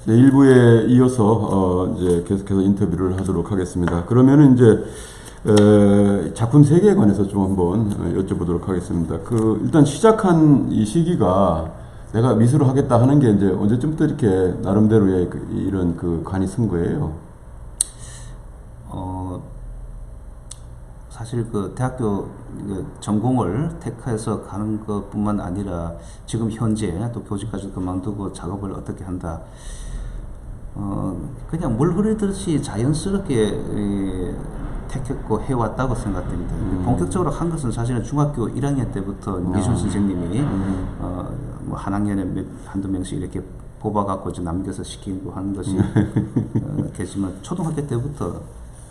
네, 1부에 이어서 이제 계속해서 인터뷰를 하도록 하겠습니다. 그러면은 이제 작품 세계에 관해서 좀 한번 여쭤보도록 하겠습니다. 일단 시작한 이 시기가 내가 미술을 하겠다 하는 게 이제 언제쯤부터 이렇게 나름대로의 이런 관이 쓴 거예요? 사실 대학교 전공을 택해서 가는 것뿐만 아니라 지금 현재 또 교직까지 그만두고 작업을 어떻게 한다. 그냥 물 흐르듯이 자연스럽게 택했고 해왔다고 생각됩니다. 본격적으로 한 것은 사실은 중학교 1학년 때부터 미술 선생님이 뭐 한 학년에 한두 명씩 이렇게 뽑아갖고 남겨서 시키고 하는 것이 계지만 초등학교 때부터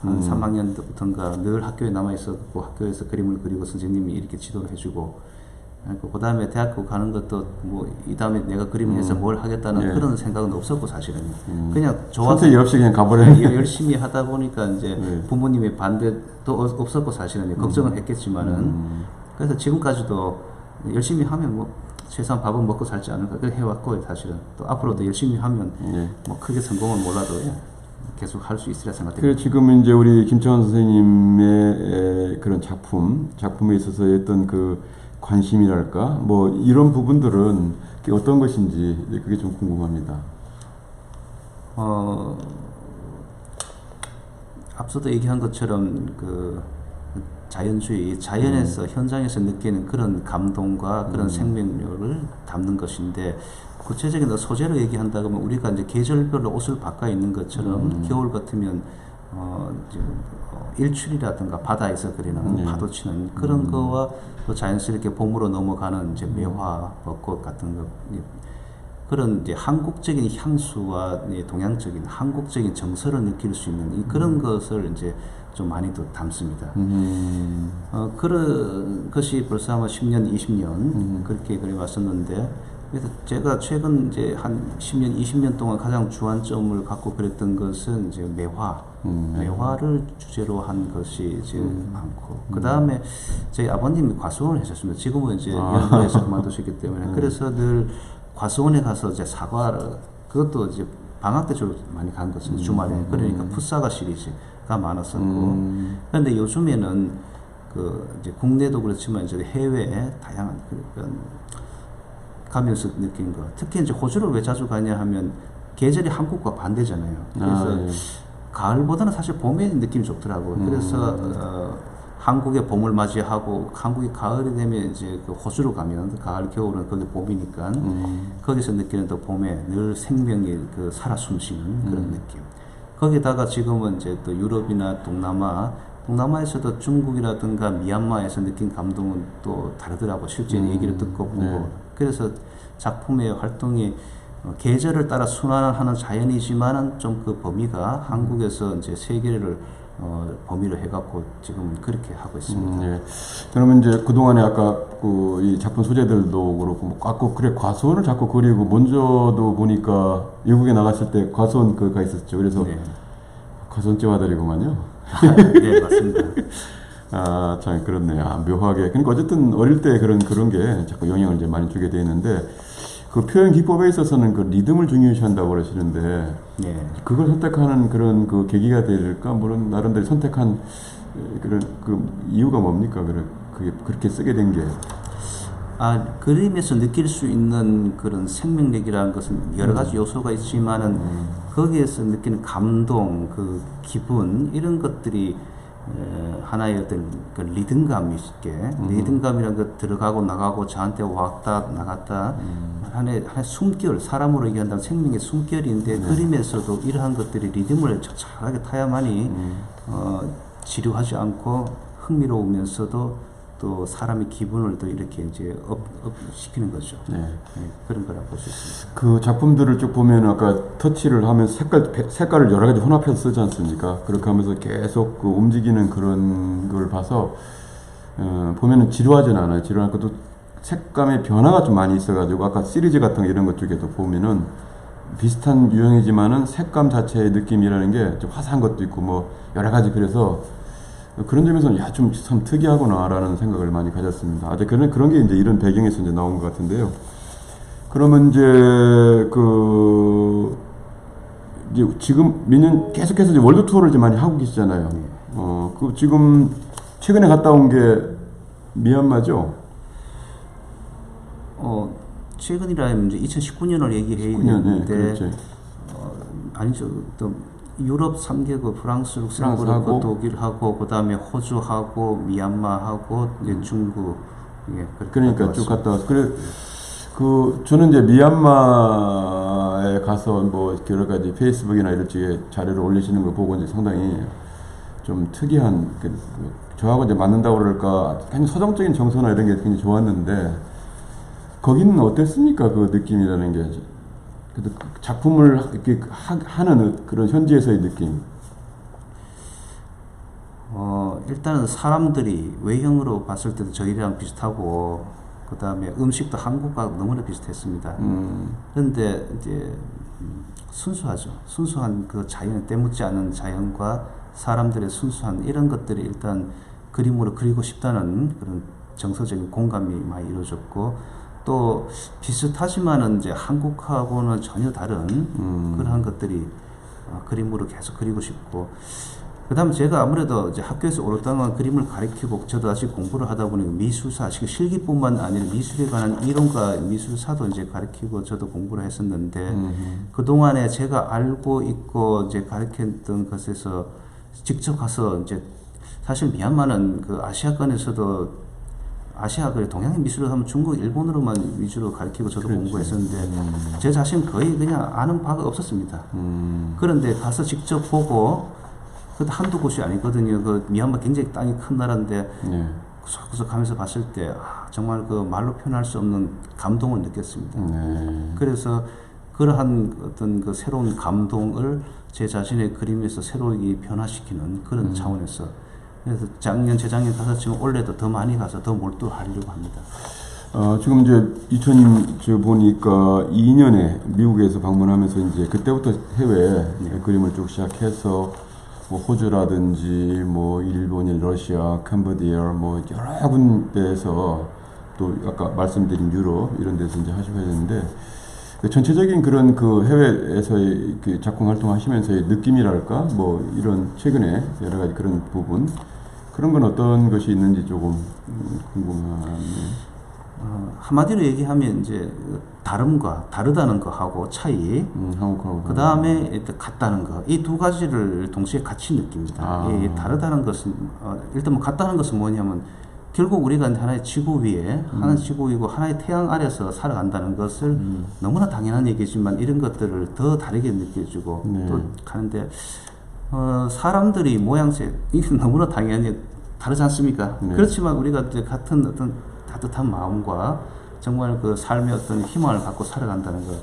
한 3학년 때부터인가 늘 학교에 남아있었고 학교에서 그림을 그리고 선생님이 이렇게 지도를 해주고 그 다음에 대학교 가는 것도 뭐 이 다음에 내가 그림을 해서 뭘 하겠다는 그런 생각은 없었고 사실은 그냥 좋아서 선택이 없이 그냥 가버려요. 열심히 하다 보니까 이제 부모님의 반대도 없었고 사실은 걱정은 했겠지만은 그래서 지금까지도 열심히 하면 뭐 최소한 밥은 먹고 살지 않을까 그렇게 해왔고 사실은 또 앞으로도 열심히 하면 뭐 크게 성공은 몰라도 계속 할 수 있으리라 생각됩니다. 그래 지금 이제 우리 김창완 선생님의 그런 작품에 있어서 어떤 관심이랄까 뭐 이런 부분들은 어떤 것인지 그게 좀 궁금합니다. 앞서도 얘기한 것처럼 자연주의, 자연에서 현장에서 느끼는 그런 감동과 그런 생명력을 담는 것인데 구체적인 소재로 얘기한다 그러면 우리가 이제 계절별로 옷을 바꿔 입는 것처럼 겨울 같으면 일출이라든가 바다에서 그리는 파도 치는 그런 거와 또 자연스럽게 봄으로 넘어가는 이제 매화, 벚꽃 같은 거 그런 이제 한국적인 향수와 동양적인 한국적인 정서를 느낄 수 있는 그런 것을 이제 좀 많이 또 담습니다. 그런 것이 벌써 아마 10년, 20년 그렇게 그래 왔었는데 그래서 제가 최근 이제 한 10년, 20년 동안 가장 주안점을 갖고 그랬던 것은 이제 매화를 주제로 한 것이 이제 많고 그 다음에 저희 아버님이 과수원을 하셨습니다. 지금은 이제 연구에서 그만두셨기 때문에 그래서 늘 과수원에 가서 이제 사과를 그것도 이제 방학 때 주로 많이 간 것은 주말에 그러니까 풋사과 시리즈가 많았었고 그런데 요즘에는 이제 국내도 그렇지만 이제 해외에 다양한 가면서 느낀 거. 특히 이제 호주를 왜 자주 가냐 하면 계절이 한국과 반대잖아요. 그래서 가을보다는 사실 봄의 느낌이 좋더라고요. 그래서 한국의 봄을 맞이하고 한국이 가을이 되면 이제 호주로 가면 가을 겨울은 거기 봄이니까 거기서 느끼는 또 봄에 늘 생명이 살아 숨쉬는 그런 느낌. 거기다가 지금은 이제 또 유럽이나 동남아에서도 중국이라든가 미얀마에서 느낀 감동은 또 다르더라고. 실제 얘기를 듣고 보고. 그래서 작품의 활동이 계절을 따라 순환하는 자연이지만은 좀 범위가 한국에서 이제 세계를 범위로 해갖고 지금 그렇게 하고 있습니다. 예. 그러면 이제 그동안에 아까 이 작품 소재들도 그렇고 뭐 그래 과수원을 자꾸 그리고 먼저도 보니까 외국에 나갔을 때 과수원 가 있었죠. 그래서 과수원집 아들이구만요. 네, 맞습니다. 아, 참, 그렇네요. 묘하게. 그러니까 어쨌든 어릴 때 그런 게 자꾸 영향을 이제 많이 주게 돼 있는데, 표현 기법에 있어서는 리듬을 중요시한다고 그러시는데, 그걸 선택하는 그런 계기가 될까? 물론, 나름대로 선택한 그런 이유가 뭡니까? 그게 그렇게 쓰게 된 게. 그림에서 느낄 수 있는 그런 생명력이라는 것은 여러 가지 요소가 있지만은, 거기에서 느끼는 감동, 기분, 이런 것들이 하나의 어떤 리듬감이 있게 리듬감이라는 것 들어가고 나가고 저한테 왔다 나갔다 하나의 숨결 사람으로 얘기한다면 생명의 숨결인데 그림에서도 이러한 것들이 리듬을 착착하게 타야만이 지루하지 않고 흥미로우면서도 또 사람의 기분을 또 이렇게 이제 업 시키는 거죠. 그런 거라고 볼 수 있습니다. 작품들을 쭉 보면 아까 터치를 하면 색깔을 여러 가지 혼합해서 쓰지 않습니까? 그렇게 하면서 계속 움직이는 그런 걸 봐서 보면은 지루하진 않아요. 지루한 것도 색감의 변화가 좀 많이 있어가지고 아까 시리즈 같은 거 이런 것 쪽에도 보면은 비슷한 유형이지만은 색감 자체의 느낌이라는 게 좀 화사한 것도 있고 뭐 여러 가지 그래서 그런 점에서는 좀 참 특이하구나라는 생각을 많이 가졌습니다. 아주 그런 게 이제 이런 배경에서 이제 나온 것 같은데요. 그러면 이제 이제 지금 몇 년 계속해서 이제 월드 투어를 이제 많이 하고 계시잖아요. 그 지금 최근에 갔다 온 게 미얀마죠? 최근이라면 이제 2019년을 얘기해 19년, 있는데, 그렇죠. 아니죠. 또 유럽 3개국, 프랑스, 룩셈부르크, 프랑스하고 독일하고, 그 다음에 호주하고, 미얀마하고, 이제 중국, 예, 그렇게 그러니까 갔다 쭉 왔습니다. 갔다 와서 그래 저는 이제 미얀마에 가서 뭐 여러 가지 페이스북이나 이런 쪽에 자료를 올리시는 거 보고 이제 상당히 좀 특이한 저하고 이제 맞는다고 그럴까 굉장히 서정적인 정서나 이런 게 굉장히 좋았는데 거기는 어땠습니까? 그 느낌이라는 게 그래도 그 작품을 이렇게 하는 그런 현지에서의 느낌. 일단은 사람들이 외형으로 봤을 때도 저희랑 비슷하고, 그 다음에 음식도 한국과 너무나 비슷했습니다. 그런데 이제 순수하죠. 순수한 그 자연, 때묻지 않은 자연과 사람들의 순수한 이런 것들이 일단 그림으로 그리고 싶다는 그런 정서적인 공감이 많이 이루어졌고, 또 비슷하지만은 이제 한국하고는 전혀 다른 그러한 것들이 그림으로 계속 그리고 싶고, 그 다음에 제가 아무래도 이제 학교에서 오랫동안 그림을 가르치고 저도 아직 공부를 하다 보니 미술사, 실기뿐만 아니라 미술에 관한 이론과 미술사도 이제 가르치고 저도 공부를 했었는데, 그동안에 제가 알고 있고 이제 가르쳤던 것에서 직접 가서 이제 사실 미얀마는 그 아시아권에서도 아시아 그 동양의 미술을 하면 중국, 일본으로만 위주로 가르치고 저도 그렇지. 공부했었는데 제 자신 거의 그냥 아는 바가 없었습니다. 그런데 가서 직접 보고 그 한두 곳이 아니거든요. 그 미얀마 굉장히 땅이 큰 나라인데 네. 구석구석 가면서 봤을 때 정말 그 말로 표현할 수 없는 감동을 느꼈습니다. 그래서 그러한 어떤 그 새로운 감동을 제 자신의 그림에서 새로이 변화시키는 그런 차원에서, 그래서 작년, 재작년 가서 지금 올해도 더 많이 가서 더 몰두하려고 합니다. 지금 이제 보니까 2년에 미국에서 방문하면서 이제 그때부터 해외 그림을 쭉 시작해서 뭐 호주라든지 뭐 일본인, 러시아, 캄보디아 뭐 여러 군데에서 또 아까 말씀드린 유럽 이런 데서 이제 하시고 했는데 그 전체적인 그런 그 해외에서의 그 작품 활동하시면서의 느낌이랄까 뭐 이런 최근에 여러 가지 그런 부분 그런 건 어떤 것이 있는지 조금 궁금하네요. 한마디로 얘기하면 이제 다르다는 거하고 차이, 한국하고 그 다음에 같다는 거, 이 두 가지를 동시에 같이 느낍니다. 이 다르다는 것은 일단 뭐 같다는 것은 뭐냐면 결국 우리가 하나의 지구 위에 하나의 지구이고 하나의 태양 아래서 살아간다는 것을 너무나 당연한 얘기지만 이런 것들을 더 다르게 느껴지고 또 하는데 사람들이 모양새 이게 너무나 당연히 다르지 않습니까? 그렇지만 우리가 이제 같은 어떤 따뜻한 마음과 정말 그 삶의 어떤 희망을 갖고 살아간다는 것,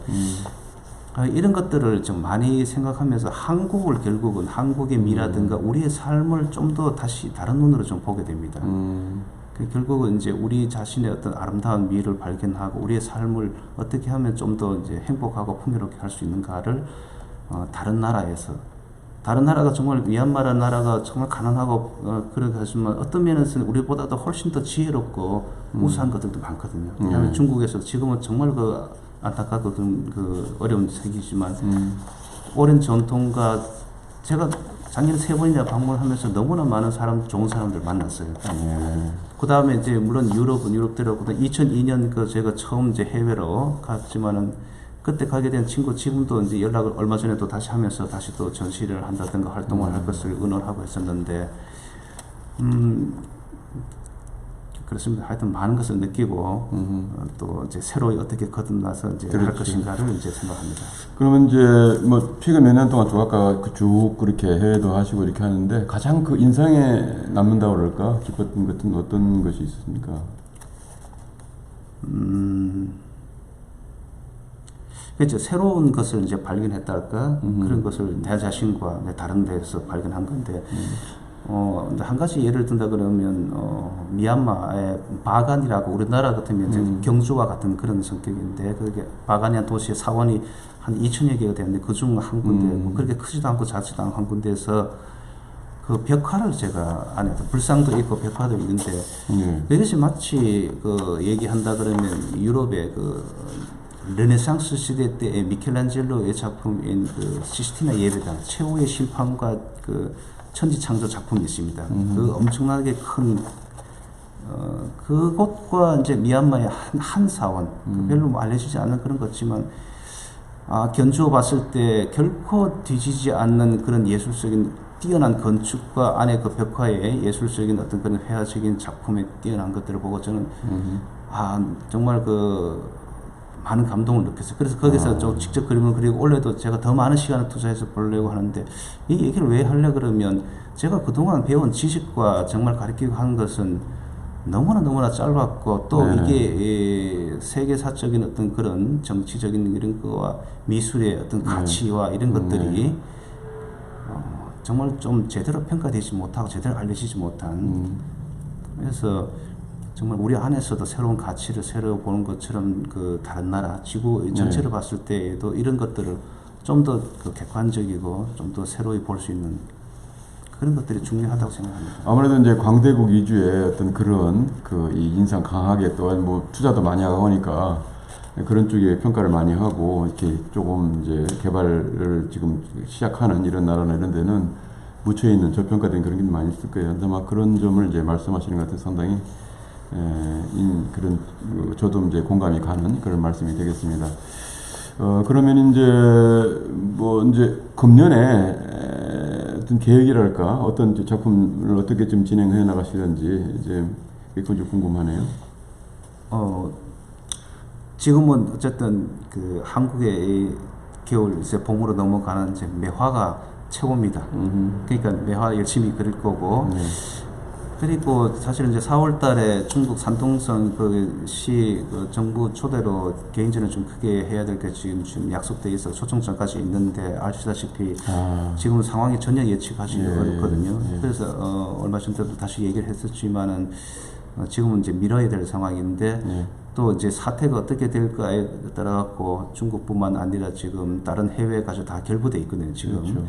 이런 것들을 좀 많이 생각하면서 한국을 결국은 한국의 미라든가 우리의 삶을 좀 더 다시 다른 눈으로 좀 보게 됩니다. 결국은 이제 우리 자신의 어떤 아름다운 미를 발견하고 우리의 삶을 어떻게 하면 좀 더 이제 행복하고 풍요롭게 할 수 있는가를 다른 나라가 정말 미얀마라는 나라가 정말 가난하고 그러게 하지만 어떤 면에서는 우리보다도 훨씬 더 지혜롭고 우수한 것들도 많거든요. 왜냐하면 중국에서 지금은 정말 그 안타깝고 그 어려운 세기지만 오랜 전통과 제가 작년에 3번이나 방문하면서 너무나 많은 좋은 사람들 만났어요. 그 다음에 이제 물론 유럽 들어가고 2002년 그 제가 처음 이제 해외로 갔지만은 그때 가게 된 친구 지금도 이제 연락을 얼마 전에 또 다시 하면서 다시 또 전시를 한다든가 활동을 할 것을 의논하고 했었는데 그렇습니다. 하여튼 많은 것을 느끼고 또 이제 새로 어떻게 거듭나서 이제 할 것인가를 이제 생각합니다. 그러면 이제 뭐 최근 몇 년 동안 또 아까 쭉 그렇게 해외도 하시고 이렇게 하는데 가장 그 인상에 남는다고 그럴까 기뻤던 것은 어떤 것이 있습니까? 그렇죠. 새로운 것을 이제 발견했달까 그런 것을 내 자신과 내 다른 데에서 발견한 건데 근데 한 가지 예를 든다 그러면 미얀마의 바간이라고 우리나라 같으면 이제 경주와 같은 그런 성격인데 그게 바간이한 도시의 사원이 한 2,000여 개가 되는데 그중 한 군데 뭐 그렇게 크지도 않고 작지도 않은 한 군데에서 그 벽화를 제가 안에 불상도 있고 벽화도 있는데 이것이 마치 그 얘기한다 그러면 유럽의 그 르네상스 시대 때의 미켈란젤로의 작품인 그 시스티나 예배당 최후의 심판과 그 천지창조 작품이 있습니다. 그 엄청나게 큰 그곳과 이제 미얀마의 한 사원 별로 뭐 알려지지 않는 그런 것지만 견주어 봤을 때 결코 뒤지지 않는 그런 예술적인 뛰어난 건축과 안에 그 벽화의 예술적인 어떤 그런 회화적인 작품에 뛰어난 것들을 보고 저는 정말 그 많은 감동을 느꼈어요. 그래서 거기서 좀 직접 그림을 그리고 원래도 제가 더 많은 시간을 투자해서 보려고 하는데 이 얘기를 왜 하려 그러면 제가 그동안 배운 지식과 정말 가르치고 하는 것은 너무나 짧았고 또 이게 세계사적인 어떤 그런 정치적인 이런 거와 미술의 어떤 가치와 이런 것들이 정말 좀 제대로 평가되지 못하고 제대로 알려지지 못한 그래서 정말 우리 안에서도 새로운 가치를 새로 보는 것처럼 그 다른 나라 지구 전체를 봤을 때에도 이런 것들을 좀 더 그 객관적이고 좀 더 새로이 볼 수 있는 그런 것들이 중요하다고 생각합니다. 아무래도 이제 광대국 위주의 어떤 그런 이 인상 강하게 또한 뭐 투자도 많이 하고 하니까 그런 쪽에 평가를 많이 하고 이렇게 조금 이제 개발을 지금 시작하는 이런 나라나 이런 데는 묻혀 있는 저평가된 그런 게 많이 있을 거예요. 근데 막 그런 점을 이제 말씀하시는 것 같아서 상당히 그런 저도 이제 공감이 가는 그런 말씀이 되겠습니다. 그러면 이제 금년에 어떤 계획이랄까 어떤 작품을 어떻게 좀 진행해 나가시는지 이제 그건 좀 궁금하네요. 지금은 어쨌든 그 한국의 겨울 이제 봄으로 넘어가는 이제 매화가 최고입니다. 그러니까 매화 열심히 그릴 거고. 그리고 사실 이제 4월달에 중국 산둥성 그시 정부 초대로 개인전을 좀 크게 해야 될 게 지금 약속돼 있어 초청장까지 있는데 아시다시피 지금 상황이 전혀 예측하기 어렵거든요. 그래서 얼마 전에도 다시 얘기를 했었지만은 지금은 이제 미뤄야 될 상황인데 또 이제 사태가 어떻게 될까에 따라 갖고 중국뿐만 아니라 지금 다른 해외까지 다 결부돼 있거든요. 지금 그렇죠.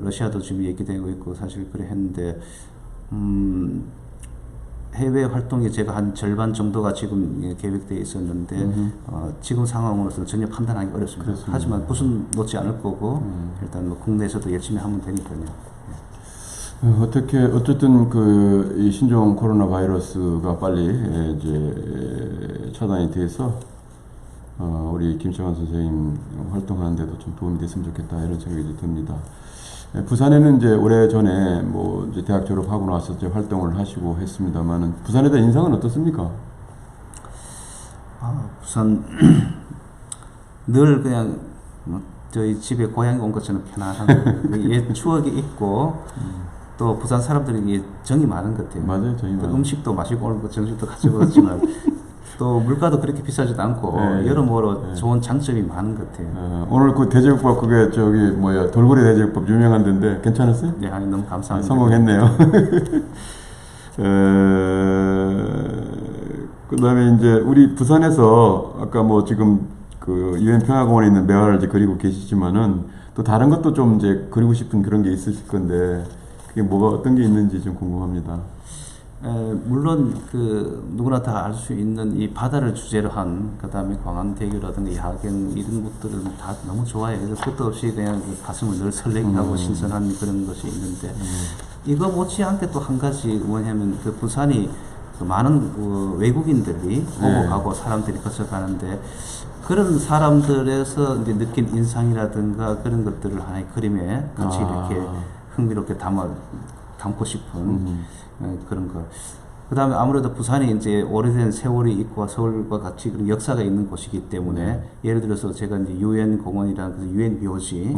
러시아도 지금 얘기되고 있고 사실 그래 했는데. 해외 활동이 제가 한 절반 정도가 지금 계획되어 있었는데 지금 상황으로서는 전혀 판단하기 어렵습니다. 그렇습니다. 하지만 붓은 놓지 않을 거고 일단 뭐 국내에서도 열심히 하면 되니까요. 어쨌든 이 신종 코로나 바이러스가 빨리 이제 차단이 돼서 우리 김창완 선생님 활동하는데도 좀 도움이 됐으면 좋겠다 이런 생각이 듭니다. 부산에는 이제 오래전에 뭐 이제 대학 졸업하고 나서 이제 활동을 하시고 했습니다만은 부산에 대한 인상은 어떻습니까? 부산 늘 그냥 저희 집에 고향에 온 것처럼 편안한 옛 추억이 있고 또 부산 사람들이 정이 많은 것 같아요. 맞아요, 정이 많아요. 음식도 마시고 오는 거 정식도 가지고 왔지만 또 물가도 그렇게 비싸지도 않고 여러모로 좋은 장점이 많은 것 같아요. 오늘 그 대제국밥 그게 돌고래 대제국밥 유명한 데인데 괜찮았어요? 네, 너무 감사합니다. 성공했네요. 그다음에 이제 우리 부산에서 아까 뭐 지금 그 유엔 평화공원에 있는 매화를 이제 그리고 계시지만은 또 다른 것도 좀 이제 그리고 싶은 그런 게 있으실 건데 그게 뭐가 어떤 게 있는지 좀 궁금합니다. 물론 그 누구나 다 알 수 있는 이 바다를 주제로 한 그다음에 광안대교라든가 야경 이런 것들은 다 너무 좋아해요. 그래서 끝도 없이 그냥 가슴을 늘 설레게 하고 신선한 그런 것이 있는데 이거 못지않게 또 한 가지 뭐냐면 그 부산이 그 많은 외국인들이 오고 가고 사람들이 거쳐가는데 그런 사람들에서 이제 느낀 인상이라든가 그런 것들을 하나의 그림에 같이 이렇게 흥미롭게 담고 싶은 그런 거. 그 다음에 아무래도 부산이 이제 오래된 세월이 있고 서울과 같이 그런 역사가 있는 곳이기 때문에 예를 들어서 제가 이제 유엔 공원이라는 그 유엔 묘지,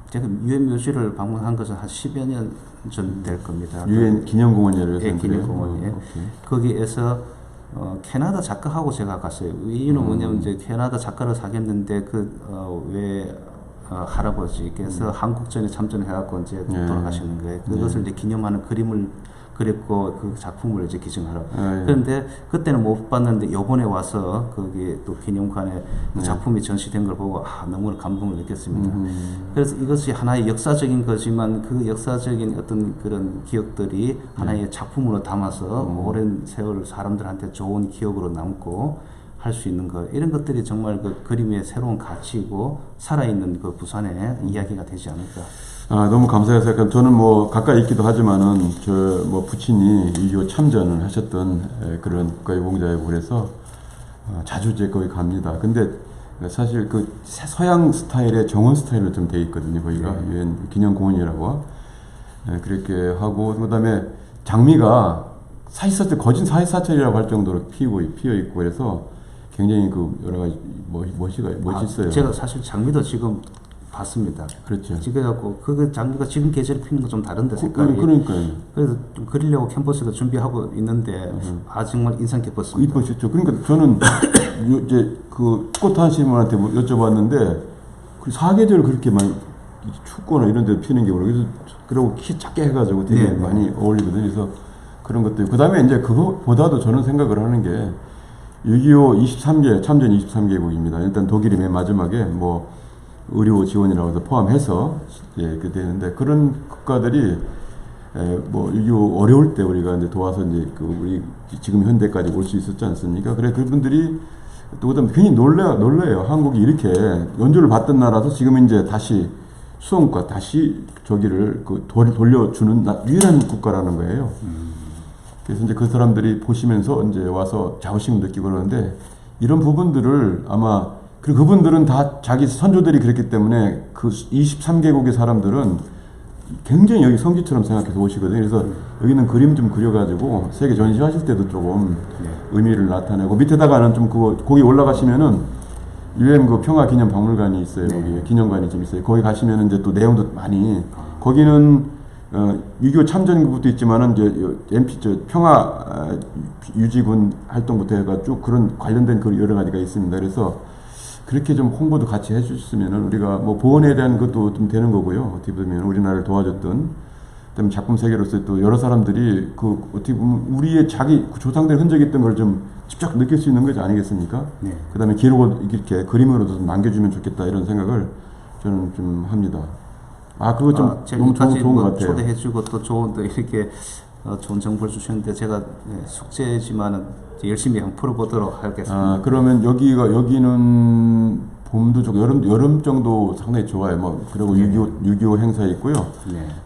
제가 유엔 묘지를 방문한 것은 한 10여 년 전 될 겁니다. 유엔 기념공원이라고 해서 기념공원이에요. 거기에서 캐나다 작가하고 제가 갔어요. 이유는 뭐냐면 이제 캐나다 작가를 사귀었는데 할아버지께서 한국전에 참전해갖고 이제 돌아가시는 거예요. 그것을 이제 기념하는 그림을 그렸고 그 작품을 이제 기증하러. 그런데 그때는 못 봤는데 요번에 와서 거기 또 기념관에 그 작품이 전시된 걸 보고 너무 감동을 느꼈습니다. 그래서 이것이 하나의 역사적인 거지만 그 역사적인 어떤 그런 기억들이 하나의 작품으로 담아서 오랜 세월 사람들한테 좋은 기억으로 남고 할 수 있는 것 이런 것들이 정말 그 그림의 새로운 가치이고 살아있는 그 부산의 이야기가 되지 않을까. 너무 감사해서 약간 저는 뭐 가까이 있기도 하지만은 저 뭐 부친이 6.25 참전을 하셨던 그런 국가유공자이고 그래서 자주 제 거기 갑니다. 근데 사실 그 서양 스타일의 정원 스타일로 좀 돼 있거든요. 거기가 유엔 기념공원이라고 그렇게 하고 그다음에 장미가 사시사철 거진 사시사철이라고 할 정도로 피어 있고 그래서 굉장히 그 여러 가지 멋있어요. 제가 사실 장미도 지금 봤습니다. 그렇죠. 그래갖고 그 장미가 지금 계절에 피는 거 좀 다른데 색깔이. 그러니까요. 그래서 좀 그리려고 캠퍼스도 준비하고 있는데 정말 인상 깊었습니다. 이쁘셨죠. 그러니까 저는 이제 그 꽃 하시는 분한테 여쭤봤는데 그 사계절 그렇게 많이 춥거나 이런 데 피는 게 그래서 그리고 키 작게 해가지고 되게 많이 어울리거든요. 그래서 그런 것도 있고 그다음에 이제 그거보다도 저는 생각을 하는 게 6.25 23개 참전 23개국입니다. 일단 독일이 맨 마지막에 뭐 의료 지원이라고 해서 포함해서 그 되는데 그런 국가들이 뭐 6.25 어려울 때 우리가 이제 도와서 이제 그 우리 지금 현대까지 올 수 있었지 않습니까? 그래 그분들이 또 그다음에 괜히 놀래요. 한국이 이렇게 연주를 받던 나라서 지금 이제 다시 수원과 다시 저기를 그 돌려주는 유일한 국가라는 거예요. 그래서 이제 그 사람들이 보시면서 이제 와서 자부심을 느끼고 그러는데 이런 부분들을 아마 그리고 그분들은 다 자기 선조들이 그랬기 때문에 그 23개국의 사람들은 굉장히 여기 성지처럼 생각해서 오시거든요. 그래서 여기는 그림 좀 그려가지고 세계 전시하실 때도 조금 의미를 나타내고 밑에다가는 좀 거기 올라가시면은 유엔 그 평화기념박물관이 있어요. 거기 기념관이 좀 있어요. 거기 가시면은 이제 또 내용도 많이 거기는 6.25 참전부터 있지만은 이제 MP 평화 유지군 활동부터 해가 쭉 그런 관련된 그 여러 가지가 있습니다. 그래서 그렇게 좀 홍보도 같이 해주셨으면은 우리가 뭐 보훈에 대한 것도 좀 되는 거고요. 어떻게 보면 우리나라를 도와줬던 그다음에 작품 세계로서 또 여러 사람들이 그 어떻게 보면 우리의 자기 조상들의 흔적이 있던 걸 좀 직접 느낄 수 있는 것이 아니겠습니까? 그다음에 기록을 이렇게 그림으로도 좀 남겨주면 좋겠다 이런 생각을 저는 좀 합니다. 그거 좀 너무 좋은 것 같아요. 초대해주고 또 좋은 또 이렇게 좋은 정보를 주셨는데 제가 숙제지만은 열심히 한번 풀어보도록 하겠습니다. 그러면 여기는 봄도 좋고 여름 정도 상당히 좋아요. 뭐 그리고 6.25 행사 있고요.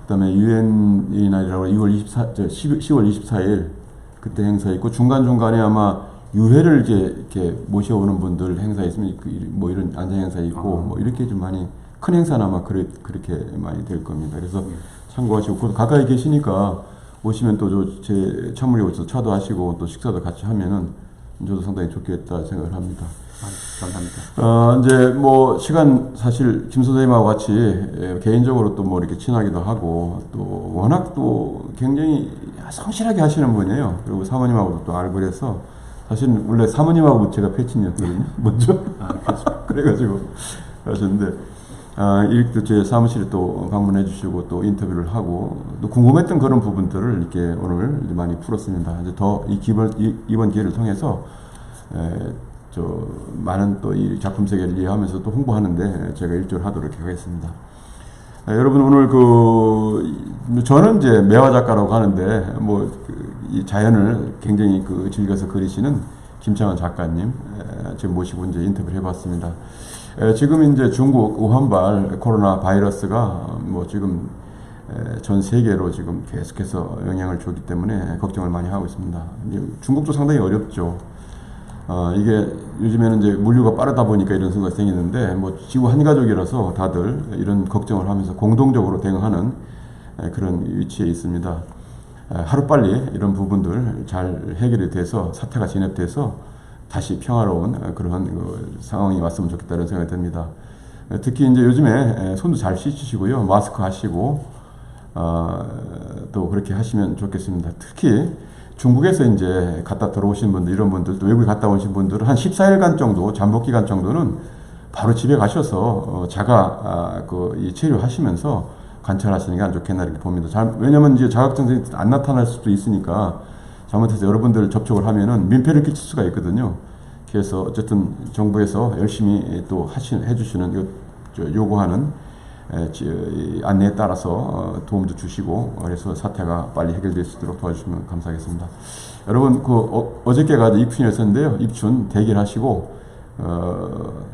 그다음에 유엔의 날이라고 10월 24일 그때 행사 있고 중간 중간에 아마 유해를 이제 이렇게 모셔오는 분들 행사 있으면 뭐 이런 안전 행사 있고 뭐 이렇게 좀 많이 큰 행사는 아마 그렇게 많이 될 겁니다. 그래서 참고하시고 가까이 계시니까 오시면 또 제 참물이 오셔서 차도 하시고 또 식사도 같이 하면은 저도 상당히 좋겠다 생각을 합니다. 감사합니다. 이제 뭐 시간 사실 김 선생님하고 같이 개인적으로 또 뭐 이렇게 친하기도 하고 또 워낙 또 굉장히 성실하게 하시는 분이에요. 그리고 사모님하고도 또 알고 그래서 사실 원래 사모님하고 제가 패친이었거든요. 먼저. 그래가지고 하셨는데 이렇게 제 사무실에 또 방문해 주시고 또 인터뷰를 하고 또 궁금했던 그런 부분들을 이렇게 오늘 많이 풀었습니다. 이제 더 이번 기회를 통해서 많은 또 이 작품 세계를 이해하면서 또 홍보하는데 제가 일조를 하도록 하겠습니다. 여러분 오늘 저는 이제 매화 작가라고 하는데 이 자연을 굉장히 즐겨서 그리시는 김창완 작가님 지금 모시고 이제 인터뷰를 해봤습니다. 지금 이제 중국 우한발 코로나 바이러스가 지금 전 세계로 지금 계속해서 영향을 주기 때문에 걱정을 많이 하고 있습니다. 중국도 상당히 어렵죠. 이게 요즘에는 이제 물류가 빠르다 보니까 이런 생각이 생기는데 지구 한 가족이라서 다들 이런 걱정을 하면서 공동적으로 대응하는 그런 위치에 있습니다. 하루빨리 이런 부분들 잘 해결이 돼서 사태가 진압돼서 다시 평화로운 그런 상황이 왔으면 좋겠다는 생각이 듭니다. 특히 이제 요즘에 손도 잘 씻으시고요. 마스크 하시고 또 그렇게 하시면 좋겠습니다. 특히 중국에서 이제 갔다 들어오신 분들, 이런 분들, 또 외국에 갔다 오신 분들은 한 14일간 정도, 잠복 기간 정도는 바로 집에 가셔서 자가 이 체류하시면서 관찰하시는 게 안 좋겠나 이렇게 봅니다. 왜냐면 이제 자각 증상이 안 나타날 수도 있으니까 잘못해서 여러분들 접촉을 하면은 민폐를 끼칠 수가 있거든요. 그래서 어쨌든 정부에서 열심히 또 해주시는 요구하는 이 안내에 따라서 도움도 주시고 그래서 사태가 빨리 해결될 수 있도록 도와주시면 감사하겠습니다. 여러분 어저께가 입춘이었는데요. 입춘 대기하시고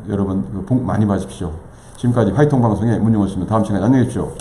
여러분 복 많이 받으십시오. 지금까지 화이통 방송의 문용호였습니다. 다음 시간에 안녕히 계십시오.